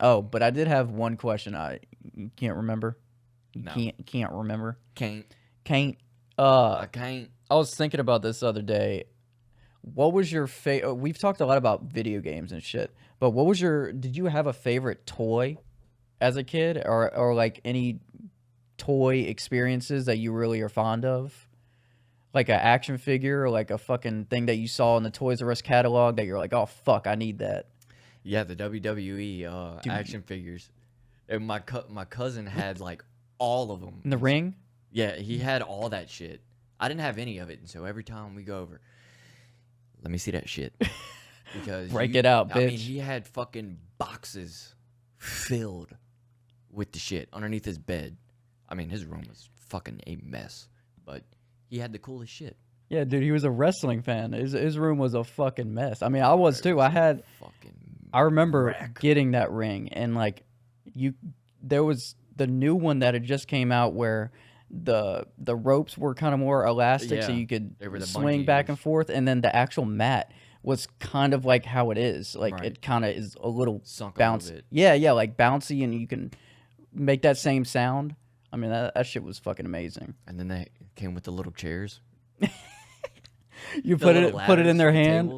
Oh, but I did have one question. You can't remember. You No. can't remember. Can't. Can't. I can't. I was thinking about this the other day. What was your favorite? We've talked a lot about video games and shit, but what was your? Did you have a favorite toy as a kid, or like any toy experiences that you really are fond of? Like an action figure or like a fucking thing that you saw in the Toys R Us catalog that you're like, oh fuck, I need that. Yeah, the WWE Dude. action figures. And my cousin had like all of them. In the ring? Yeah, he had all that shit. I didn't have any of it, and so every time we go over, let me see that shit. Because Break it out, bitch. I mean, he had fucking boxes filled with the shit underneath his bed. I mean, his room was fucking a mess, but he had the coolest shit. Yeah, dude, he was a wrestling fan. His room was a fucking mess. I mean, I was too. I remember getting that ring, and like there was the new one that had just came out where the ropes were kind of more elastic, so you could swing back and forth, and then the actual mat was kind of like how it is. Like it kind of is a little bouncy. Yeah, like bouncy, and you can make that same sound. I mean, that shit was fucking amazing. And then they came with the little chairs. You put it in their hand,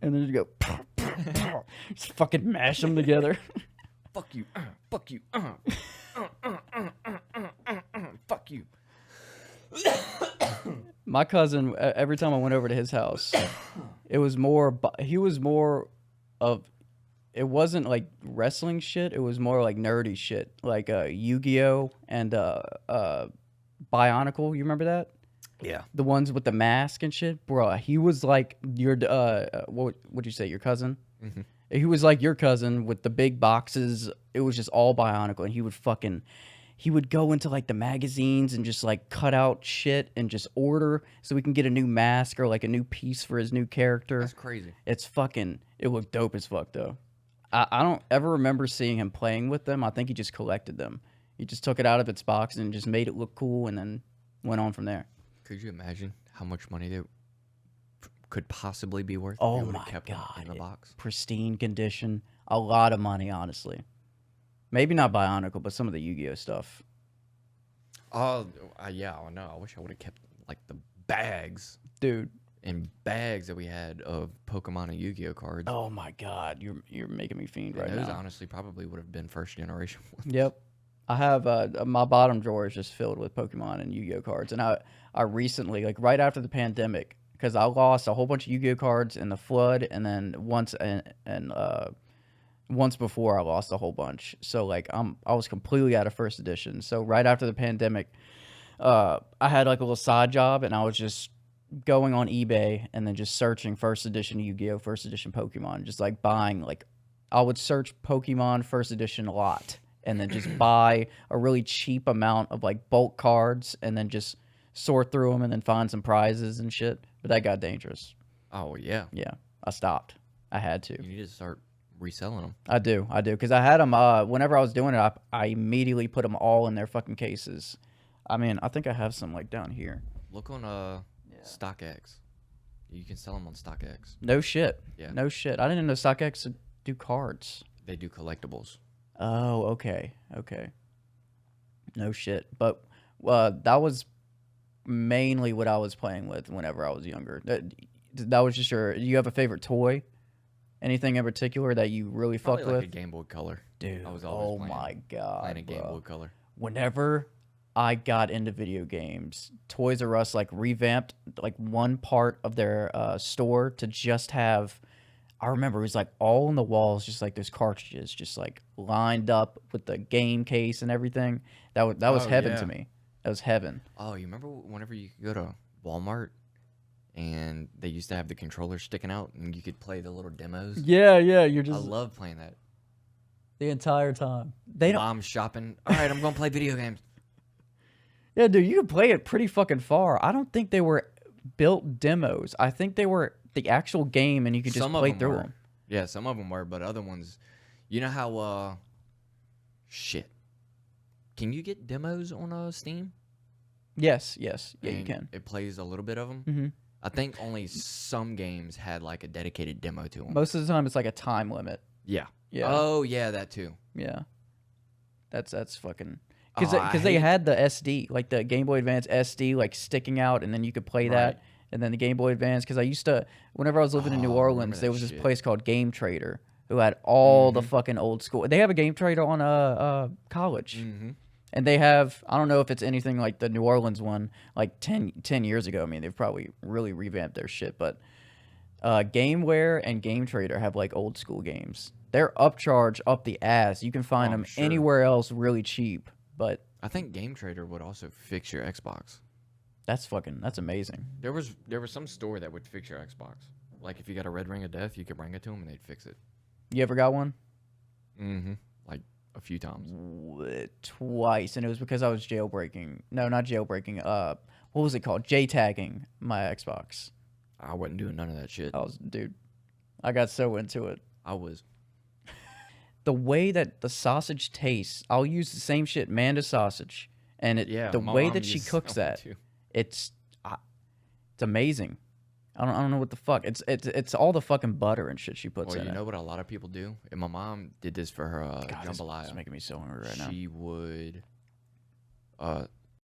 and then you go, just fucking mash them together. Fuck you, fuck you, fuck you. My cousin, every time I went over to his house, he was more of, it wasn't like wrestling shit, it was more like nerdy shit, like Yu-Gi-Oh! And Bionicle, you remember that? Yeah. The ones with the mask and shit? Bro, he was like your, what would you say, your cousin? Mm-hmm. He was like your cousin with the big boxes. It was just all Bionicle, and he would go into like the magazines and just like cut out shit and just order so we can get a new mask or like a new piece for his new character. That's crazy. It looked dope as fuck though. I don't ever remember seeing him playing with them. I think he just collected them. He just took it out of its box and just made it look cool and then went on from there. Could you imagine how much money they could possibly be worth? Oh my god! In the box, pristine condition, a lot of money, honestly. Maybe not Bionicle, but some of the Yu-Gi-Oh stuff. Oh yeah, I know. I wish I would have kept like the bags, dude, and bags that we had of Pokemon and Yu-Gi-Oh cards. Oh my god, you're making me fiend right now. Those honestly probably would have been first generation ones. Yep. I have my bottom drawer is just filled with Pokemon and Yu-Gi-Oh cards, and I recently, like right after the pandemic, because I lost a whole bunch of Yu-Gi-Oh cards in the flood, and then once before I lost a whole bunch. So like I was completely out of first edition. So right after the pandemic, I had like a little side job, and I was just going on eBay and then just searching first edition Yu-Gi-Oh, first edition Pokemon, just like buying, like I would search Pokemon first edition a lot. And then just buy a really cheap amount of like bulk cards and then just sort through them and then find some prizes and shit. But that got dangerous. Oh, yeah. Yeah. I stopped. I had to. You need to start reselling them. I do. Because I had them, whenever I was doing it, I immediately put them all in their fucking cases. I mean, I think I have some like down here. Look on StockX. You can sell them on StockX. No shit. Yeah. No shit. I didn't know StockX would do cards. They do collectibles. Oh, okay. No shit. But that was mainly what I was playing with whenever I was younger. That was just do you have a favorite toy? Anything in particular that you really fucked with? Like a Game Boy Color. Dude, I was always my god, playing a Game Boy Color. Whenever I got into video games, Toys R Us like revamped like one part of their store to just have, I remember it was like all on the walls, just like those cartridges, just like lined up with the game case and everything. That was heaven to me. That was heaven. Oh, you remember whenever you could go to Walmart and they used to have the controller sticking out and you could play the little demos? Yeah. You're just. I love playing that. The entire time. Mom's shopping. All right, I'm gonna play video games. Yeah, dude, you could play it pretty fucking far. I don't think they were built demos. I think they were the actual game, and you could just play through them. Yeah, some of them were, but other ones, you know how, shit. Can you get demos on Steam? Yes. Yeah, you can. It plays a little bit of them? Mm-hmm. I think only some games had, like, a dedicated demo to them. Most of the time, it's like a time limit. Yeah. Yeah. Oh, yeah, that too. Yeah, that's fucking Oh, I because they hate- had the SD, like the Game Boy Advance SD, like sticking out, and then you could play Right. that. And then the Game Boy Advance, because I used to, whenever I was living in New Oh, I remember Orleans, that there was this shit. place called Game Trader who had all the Mhm. fucking old school. They have a Game Trader on college. Mm-hmm. And they have, I don't know if it's anything like the New Orleans one, like 10 years ago. I mean, they've probably really revamped their shit. But GameWare and Game Trader have like old school games. They're upcharge up the ass. You can find I'm them sure. anywhere else really cheap. But I think Game Trader would also fix your Xbox. that's amazing. There was some store that would fix your Xbox. Like if you got a red ring of death, you could bring it to them and they'd fix it. You ever got one? Mm-hmm. Like a few times. Twice, and it was because I was jailbreaking. No, not jailbreaking. What was it called? J-tagging my Xbox. I wasn't doing none of that shit. Dude, I got so into it. I was. The way that the sausage tastes, I'll use the same shit, Manda sausage, and the my way mom that she uses cooks one that, too. it's amazing. I don't know what the fuck. It's all the fucking butter and shit she puts Well, in you it. know what a lot of people do? And my mom did this for her God, it's jambalaya. making me so hungry right now. She would